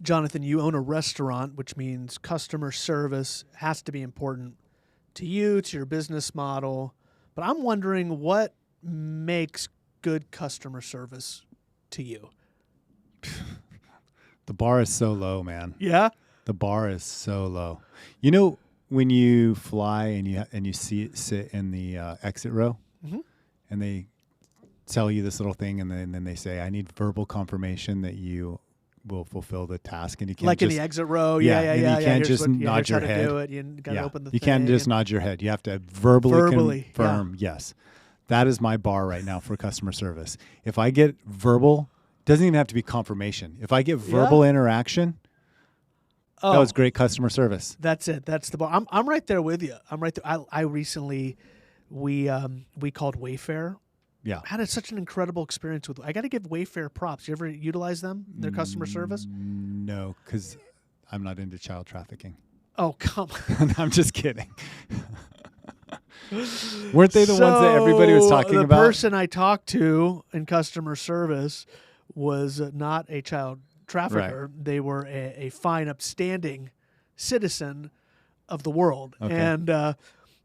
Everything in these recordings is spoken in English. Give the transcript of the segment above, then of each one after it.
Jonathan, you own a restaurant, which means customer service has to be important to you, to your business model. But I'm wondering what makes good customer service to you? The bar is so low, man. Yeah? The bar is so low. You know, when you fly and you sit in the exit row, and they tell you this little thing, and then they say, "I need verbal confirmation that you will fulfill the task," and you can't Like just, in the exit row? Yeah. You can't Here's just nod your here's how head. to do it. You got to open the You thing. can't just nod your head. You have to verbally confirm. Yeah. Yes, that is my bar right now for customer service. If I get verbal, doesn't even have to be confirmation. If I get verbal interaction, that was great customer service. That's it. That's the bar. I'm right there with you. I'm right there. I recently we called Wayfair. Yeah. I had such an incredible experience with. I got to give Wayfair props. You ever utilize them? Their customer service? No, because I'm not into child trafficking. Oh, come on. I'm just kidding. Weren't they the ones that everybody was talking about? The person I talked to in customer service was not a child trafficker. Right. They were a fine, upstanding citizen of the world. Okay. And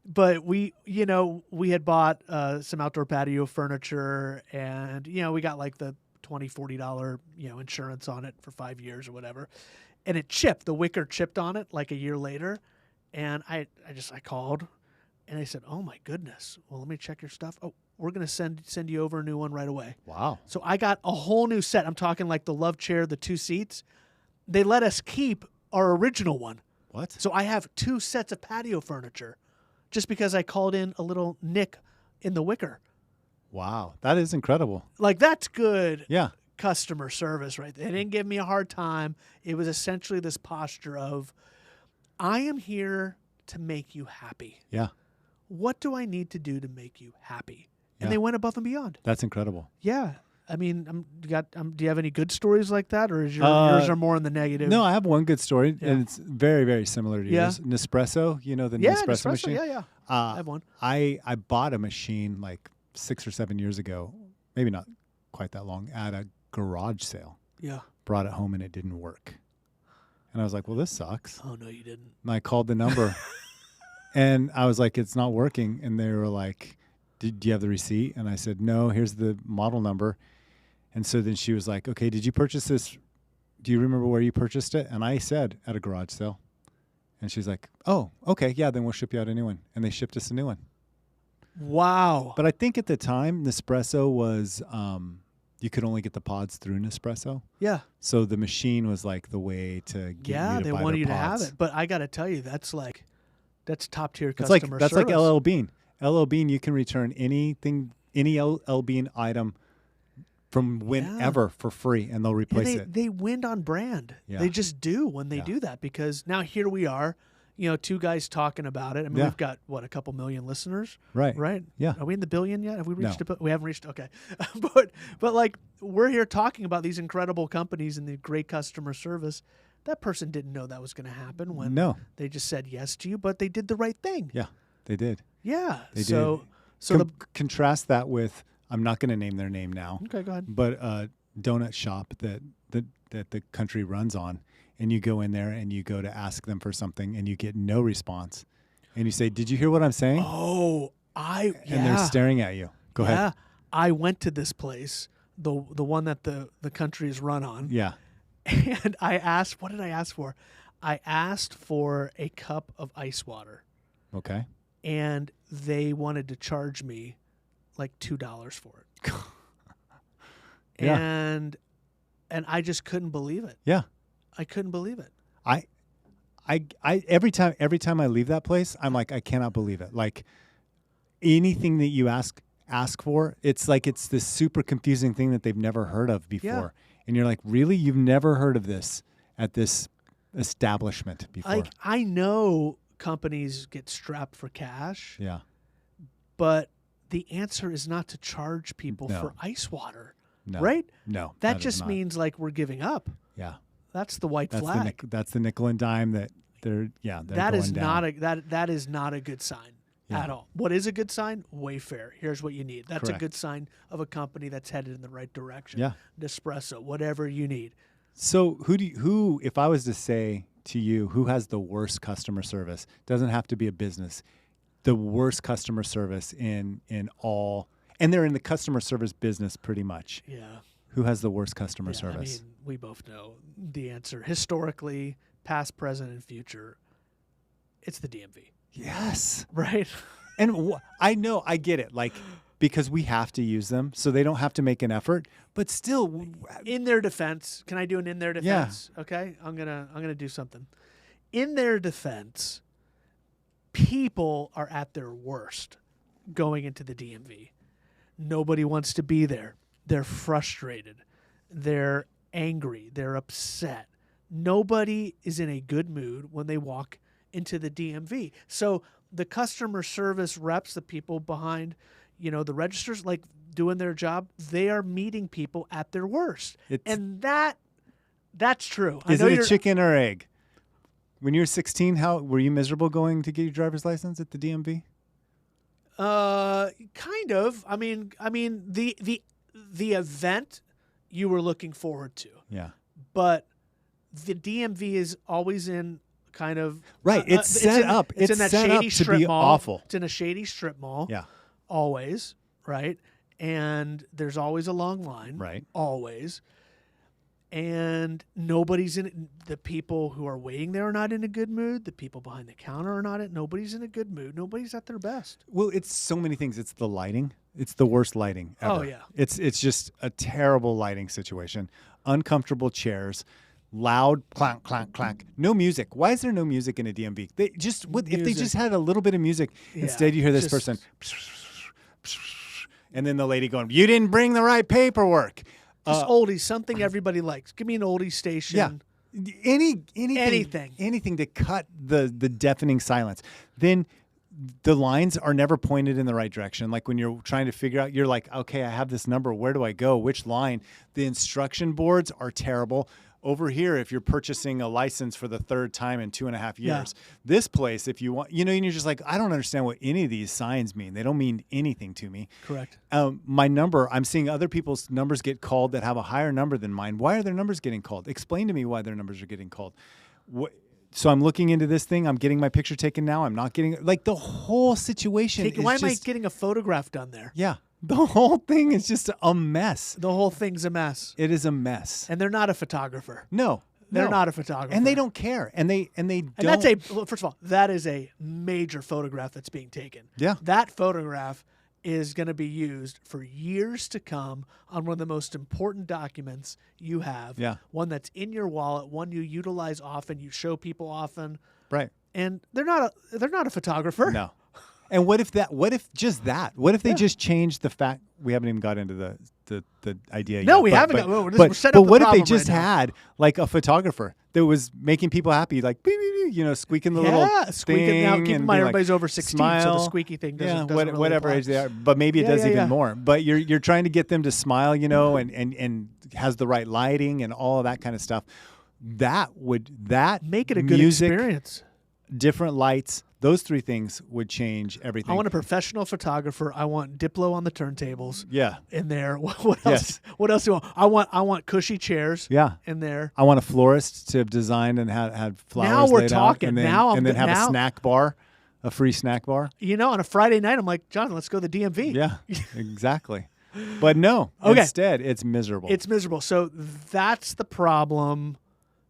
but we had bought some outdoor patio furniture, and we got like the $20, $40 insurance on it for 5 years or whatever, and it chipped. The wicker chipped on it like a year later, and I called, and they said, "Oh my goodness, well let me check your stuff. Oh, we're gonna send you over a new one right away." Wow. So I got a whole new set. I'm talking like the love chair, the 2 seats. They let us keep our original one. What? So I have 2 sets of patio furniture just because I called in a little nick in the wicker. Wow. That is incredible. Like, that's good Yeah. customer service right there. They didn't give me a hard time. It was essentially this posture of, I am here to make you happy. Yeah. What do I need to do to make you happy? And Yeah. they went above and beyond. That's incredible. Yeah. I mean, do you have any good stories like that, or is yours are more in the negative? No, I have one good story, and it's very, very similar to yours. Nespresso, the Nespresso machine? Yeah. I have one. I bought a machine like 6 or 7 years ago, maybe not quite that long, at a garage sale. Yeah. Brought it home, and it didn't work. And I was like, well, this sucks. Oh, no, you didn't. And I called the number, and I was like, it's not working. And they were like, do you have the receipt? And I said, no, here's the model number. And so then she was like, okay, did you purchase this? Do you remember where you purchased it? And I said, at a garage sale. And she's like, oh, okay, yeah, then we'll ship you out a new one. And they shipped us a new one. Wow. But I think at the time, Nespresso was, you could only get the pods through Nespresso. Yeah. So the machine was like the way to get you to they buy wanted you their to have pods. it. But I got to tell you, that's top tier That's customer like service. LL Bean. LL Bean, you can return any LL Bean item from whenever for free, and they'll replace it. They win on brand. Yeah. They just do when they do that, because now here we are, 2 guys talking about it. I mean, we've got, a couple million listeners? Right. Right? Yeah. Are we in the billion yet? Have we reached No. we haven't reached, okay. but like, we're here talking about these incredible companies and the great customer service. That person didn't know that was going to happen when they just said yes to you, but they did the right thing. Yeah, they did. Yeah. They so did. So contrast that with, I'm not going to name their name now. Okay, go ahead. But a donut shop that the country runs on, and you go in there and you go to ask them for something, and you get no response, and you say, "Did you hear what I'm saying?" Oh, and they're staring at you. Go ahead. I went to this place, the one that the country is run on. Yeah. And I asked, what did I ask for? I asked for a cup of ice water. Okay. And they wanted to charge me like $2 for it. Yeah. And I just couldn't believe it. Yeah. I couldn't believe it. I every time I leave that place, I'm like, I cannot believe it. Like, anything that you ask for, it's like it's this super confusing thing that they've never heard of before. Yeah. And you're like, really? You've never heard of this at this establishment before? Like, I know companies get strapped for cash. Yeah. But the answer is not to charge people for ice water. No. Right? No. That just means like we're giving up. Yeah. That's the white flag. That's the nickel and dime that they're that is going not down. that is not a good sign at all. What is a good sign? Wayfair. Here's what you need. That's Correct. a good sign of a company that's headed in the right direction. Yeah. Nespresso, whatever you need. So who, if I was to say to you, who has the worst customer service? Doesn't have to be a business. The worst customer service in all, and they're in the customer service business pretty much. Yeah. Who has the worst customer service? I mean, we both know the answer. Historically, past, present, and future, it's the DMV. Yes. Right? And I know, I get it. Like, because we have to use them, so they don't have to make an effort. But still, in their defense, can I do an in their defense? Yeah. Okay, I'm gonna do something. In their defense, people are at their worst going into the DMV. Nobody wants to be there. They're frustrated. They're angry. They're upset. Nobody is in a good mood when they walk into the DMV. So the customer service reps, the people behind, the registers, like doing their job, they are meeting people at their worst. And that's true. Is it a chicken or egg? When you were 16, how were you miserable going to get your driver's license at the DMV? Kind of. I mean, the event you were looking forward to. Yeah. But the DMV is always in kind of right. It's set up. It's in that shady strip mall. Awful. It's in a shady strip mall. Yeah. Always, right? And there's always a long line. Right. Always. And nobody's in it. The people who are waiting there are not in a good mood. The people behind the counter are not. Nobody's in a good mood. Nobody's at their best. Well, it's so many things. It's the lighting. It's the worst lighting ever. Oh, yeah. It's just a terrible lighting situation. Uncomfortable chairs. Loud clank, clank, clank. No music. Why is there no music in a DMV? They just if they just had a little bit of music. Yeah, instead, you hear this person, and then the lady going, "You didn't bring the right paperwork." Just oldies, something everybody likes. Give me an oldie station. Yeah, anything to cut the deafening silence. Then the lines are never pointed in the right direction. Like when you're trying to figure out, you're like, okay, I have this number. Where do I go? Which line? The instruction boards are terrible. Over here, if you're purchasing a license for the third time in 2.5 years, this place, if you want, and you're just like, I don't understand what any of these signs mean. They don't mean anything to me. Correct. My number, I'm seeing other people's numbers get called that have a higher number than mine. Why are their numbers getting called? Explain to me why their numbers are getting called. So I'm looking into this thing. I'm getting my picture taken now. I'm not getting, like, the whole situation. Why am I getting a photograph done there? Yeah. The whole thing is just a mess. The whole thing's a mess. It is a mess. And they're not a photographer. No. They're not a photographer. And they don't care. And they don't. And that's first of all, that is a major photograph that's being taken. Yeah. That photograph is going to be used for years to come on one of the most important documents you have. Yeah. One that's in your wallet, one you utilize often, you show people often. Right. And they're not a photographer. No. And what if they just changed the fact, we haven't even got into the idea yet. No, we haven't. We're setting up the what if they problem just right now. had like a photographer that was making people happy, like beep, beep, beep, squeaking the little squeaking. thing. Now, keep in mind, everybody's over 16, smile. so the squeaky thing doesn't really whatever apply. age they are. But maybe it does even more. But you're trying to get them to smile, and has the right lighting and all of that kind of stuff. That make it a good music, experience. Different lights. Those three things would change everything. I want a professional photographer. I want Diplo on the turntables. Yeah. In there. What else? Yes. What else do you want? I want cushy chairs. Yeah. In there. I want a florist to have designed and had flowers. Now we're laid talking. Out, and then have a snack bar, a free snack bar. On a Friday night, I'm like, John, let's go to the DMV. Yeah. Exactly. But no. Okay. Instead, it's miserable. It's miserable. So that's the problem.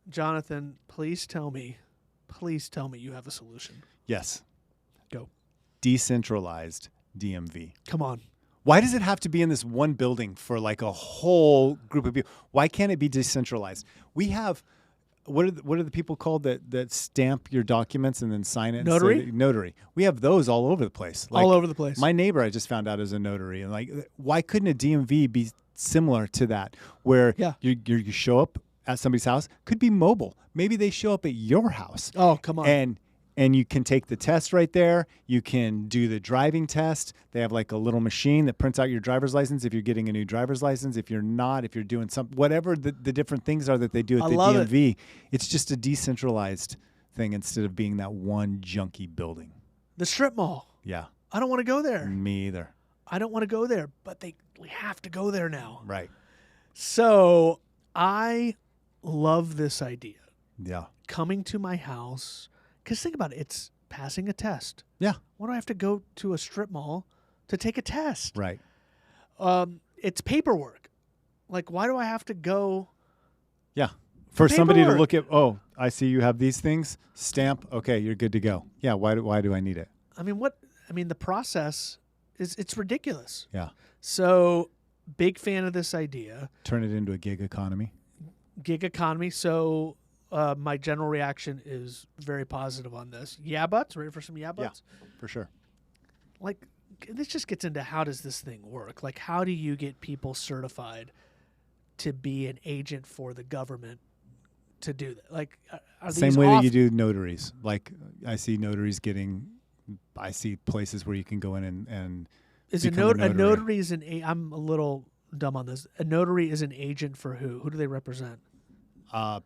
Jonathan, please tell me you have a solution. Yes. Go. Decentralized DMV. Come on. Why does it have to be in this one building for like a whole group of people? Why can't it be decentralized? We have, what are the people called that stamp your documents and then sign it? Notary? Notary. We have those all over the place. All over the place. My neighbor, I just found out, is a notary. And like, why couldn't a DMV be similar to that? Where you show up at somebody's house, could be mobile. Maybe they show up at your house. Oh, come on. And you can take the test right there. You can do the driving test. They have like a little machine that prints out your driver's license if you're getting a new driver's license. If you're not, if you're doing something, whatever the different things are that they do at the DMV, it's just a decentralized thing instead of being that one junky building. The strip mall. Yeah. I don't want to go there. Me either. I don't want to go there, but we have to go there now. Right. So I love this idea. Yeah. Coming to my house, because think about it, it's passing a test. Yeah. Why do I have to go to a strip mall to take a test? Right. It's paperwork. Like, why do I have to go? Yeah. For somebody to Paperwork. look at, oh, I see you have these things, stamp, okay, you're good to go. Yeah, why do I need it? I mean, the process it's ridiculous. Yeah. So, big fan of this idea. Turn it into a gig economy. Gig economy. So, my general reaction is very positive on this. Yeah, buts. Ready for some yeah buts? Yeah, for sure. Like, this just gets into how does this thing work? Like, how do you get people certified to be an agent for the government to do that? Like, are Same these way that off- you do notaries. Like, I see places where you can go in and Is a become a notary is I'm a little dumb on this. A notary is an agent for who? Who do they represent? I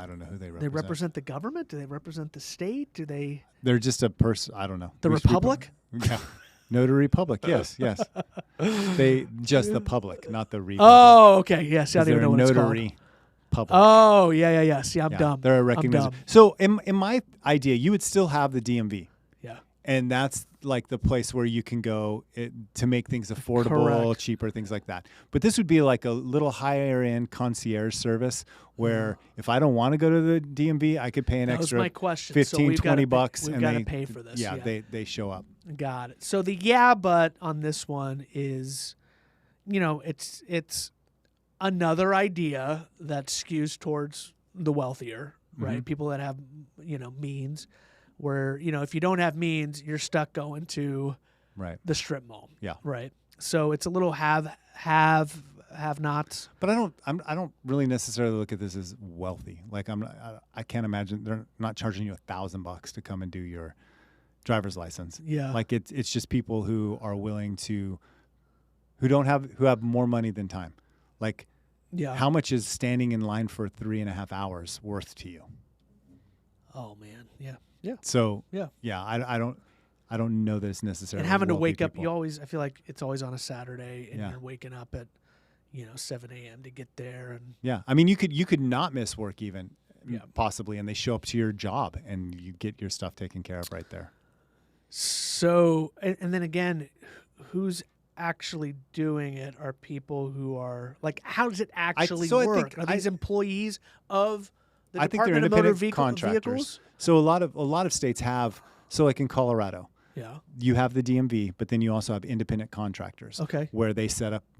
don't know who they represent. They represent the government? Do they represent the state? Do they? They're just a person. I don't know. The Which people- Republic? Yeah. Notary public. Yes. They just the public, not the republic. Oh, okay. Yes, I don't even They're know a what it's called. notary public. Oh, yeah. See, I'm dumb. They're a I'm recognition. dumb. So in my idea, you would still have the DMV. Yeah. And that's like the place where you can go to make things affordable, Correct. cheaper, things like that. But this would be like a little higher end concierge service where if I don't want to go to the DMV, I could pay an That extra was my question. 15, we've 20 gotta bucks. We've and got to they pay for this. Yeah, they show up. Got it. So the yeah, but on this one is, it's another idea that skews towards the wealthier, right? People that have, means. Where if you don't have means, you're stuck going to Right. the strip mall. Yeah. Right. So it's a little have nots. But I don't really necessarily look at this as wealthy. Like I can't imagine they're not charging you $1,000 to come and do your driver's license. Yeah. Like it's just people who are willing to, who have more money than time. Like Yeah. how much is standing in line for 3.5 hours worth to you? Oh man. Yeah. Yeah. So Yeah. I don't know that it's necessarily And having to wealthy wake up, people. I feel like it's always on a Saturday, and Yeah. you're waking up at 7 a.m. to get there, and Yeah, I mean, you could not miss work even, Yeah. possibly, and they show up to your job, and you get your stuff taken care of right there. so and then again, who's actually doing it are people who are like, how does it actually so I work? think Are these employees of the I think they're Department of Motor independent contractors. Vehicles? So a lot of states have. So like in Colorado, Yeah. you have the DMV, but then you also have independent contractors. Okay. Where they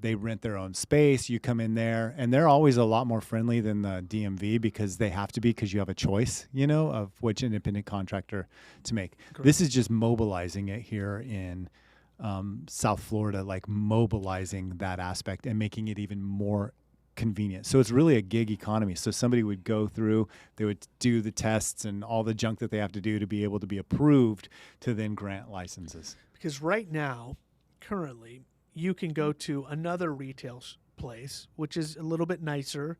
they rent their own space. You come in there, and they're always a lot more friendly than the DMV because they have to be, because you have a choice, of which independent contractor to make. Correct. This is just mobilizing it here in South Florida, like mobilizing that aspect and making it even more convenient. So it's really a gig economy. So somebody would go through, they would do the tests and all the junk that they have to do to be able to be approved to then grant licenses. Because right now, currently, you can go to another retail place, which is a little bit nicer.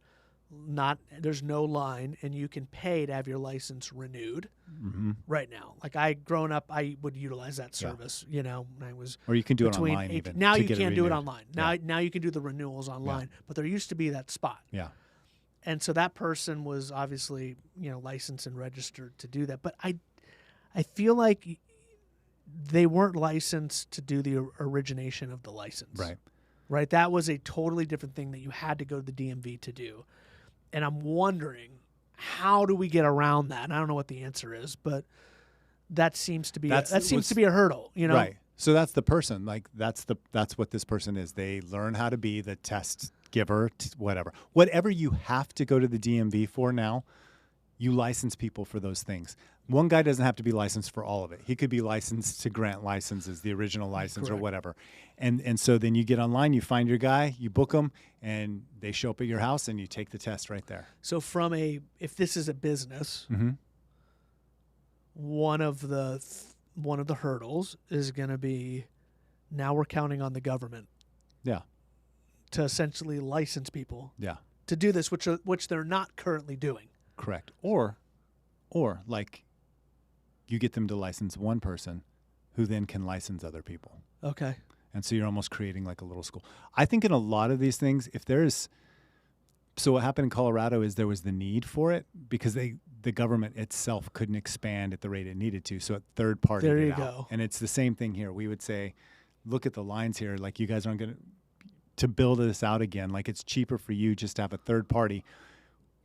There's no line, and you can pay to have your license renewed. Mm-hmm. Right now, like growing up, I would utilize that service. When I was Or you can do it between online 18 even. Now to you get it can't do it renewed. online. Yeah. Now you can do the renewals online, but there used to be that spot. Yeah. And so that person was obviously, licensed and registered to do that. But I feel like they weren't licensed to do the origination of the license. Right. Right. That was a totally different thing that you had to go to the DMV to do. And I'm wondering, how do we get around that? And I don't know what the answer is, but that seems to be a hurdle, Right. So that's the person. Like that's what this person is. They learn how to be the test giver, whatever you have to go to the DMV for now. You license people for those things. One guy doesn't have to be licensed for all of it. He could be licensed to grant licenses, the original license. Correct. Or whatever. And so then you get online, you find your guy, you book them, and they show up at your house, and you take the test right there. So if this is a business, Mm-hmm. one of the hurdles is going to be, now we're counting on the government. Yeah. To essentially license people. Yeah. To do this, which they're not currently doing. Correct. Or like you get them to license one person who then can license other people. Okay. And so you're almost creating like a little school. I think in a lot of these things, if there's So what happened in Colorado is there was the need for it because the government itself couldn't expand at the rate it needed to. So a third party There it you out. go. And it's the same thing here. We would say, look at the lines here. Like, you guys aren't going to build this out again. Like, it's cheaper for you just to have a third party.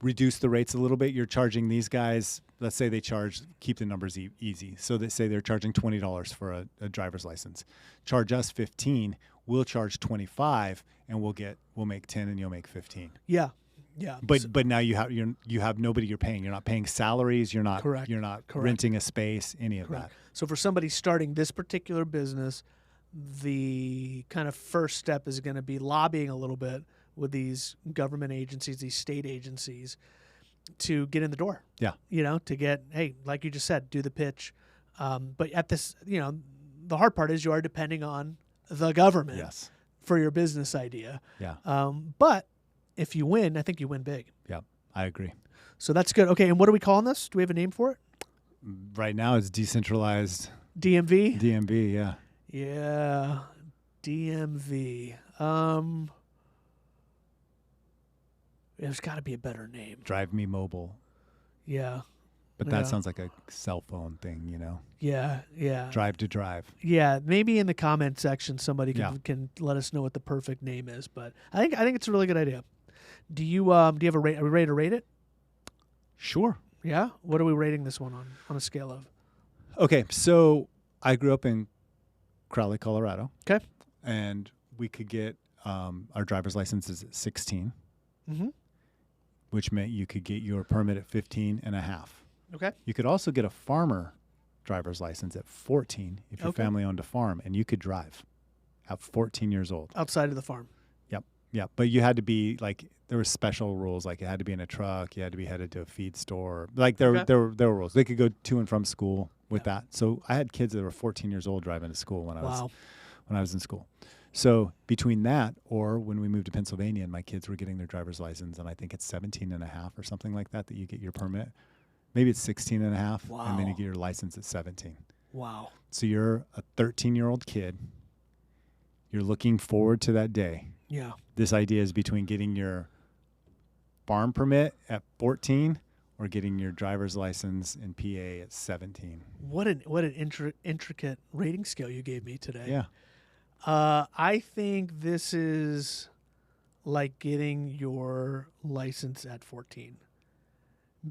Reduce the rates a little bit. You're charging these guys, let's say they charge, keep the numbers easy. So they say they're charging $20 for a driver's license. Charge us $15. We'll charge $25, and we'll make 10, and you'll make 15. Yeah. Yeah. But now you have nobody you're paying. You're not paying salaries. You're not Correct. You're not Correct. renting a space. Any of Correct. that. So for somebody starting this particular business, the kind of first step is going to be lobbying a little bit with these government agencies, these state agencies, to get in the door. Yeah. To get, hey, like you just said, do the pitch. But at this, the hard part is you are depending on the government Yes. for your business idea. Yeah. But if you win, I think you win big. Yeah. I agree. So that's good. Okay, and what are we calling this? Do we have a name for it? Right now it's decentralized DMV? DMV. Yeah. Yeah, DMV. There's got to be a better name. Drive Me Mobile. Yeah. But that sounds like a cell phone thing, Yeah, yeah. Drive to drive. Yeah, maybe in the comment section somebody Yeah. can let us know what the perfect name is. But I think it's a really good idea. Do you have a rate? Are we ready to rate it? Sure. Yeah. What are we rating this one on a scale of? Okay, so I grew up in Crowley, Colorado. Okay. And we could get our driver's licenses at 16, Mm-hmm. which meant you could get your permit at 15 and a half. Okay. You could also get a farmer driver's license at 14 if your Okay. family owned a farm, and you could drive at 14 years old. Outside of the farm. Yeah, but you had to be there were special rules, like it had to be in a truck, you had to be headed to a feed store. Like there were rules. They could go to and from school with that. So I had kids that were 14 years old driving to school when I was in school. So between that or when we moved to Pennsylvania and my kids were getting their driver's license, and I think it's 17 and a half or something like that you get your permit. Maybe it's 16 and a half, and then you Wow. get your license at 17. Wow. So you're a 13-year-old kid. You're looking forward to that day. Yeah. This idea is between getting your farm permit at 14 or getting your driver's license in PA at 17. What an intricate rating scale you gave me today. Yeah. I think this is like getting your license at 14,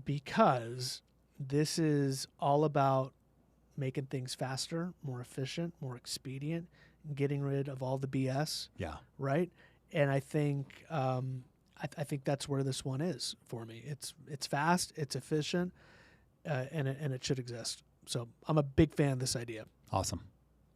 because this is all about making things faster, more efficient, more expedient, getting rid of all the BS. Yeah. Right. And I think I think that's where this one is for me. It's fast, it's efficient, and it should exist. So I'm a big fan of this idea. Awesome.